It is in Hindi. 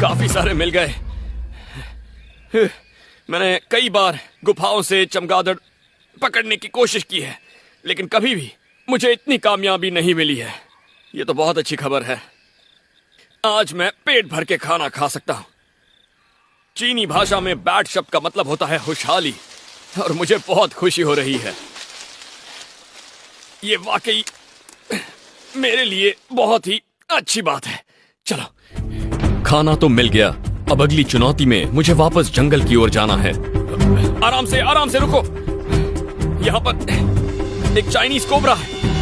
काफी सारे मिल गए। मैंने कई बार गुफाओं से चमगादड़ पकड़ने की कोशिश की है, लेकिन कभी भी मुझे इतनी कामयाबी नहीं मिली है। ये तो बहुत अच्छी खबर है। आज मैं पेट भर के खाना खा सकता हूँ। चीनी भाषा में बैट शब्द का मतलब होता है खुशहाली, और मुझे बहुत खुशी हो रही है। ये वाकई मेरे लिए बहुत ही अच्छी बात है। चलो, खाना तो मिल गया। अब अगली चुनौती में मुझे वापस जंगल की ओर जाना है। आराम से रुको। यहाँ पर एक चाइनीज कोबरा है।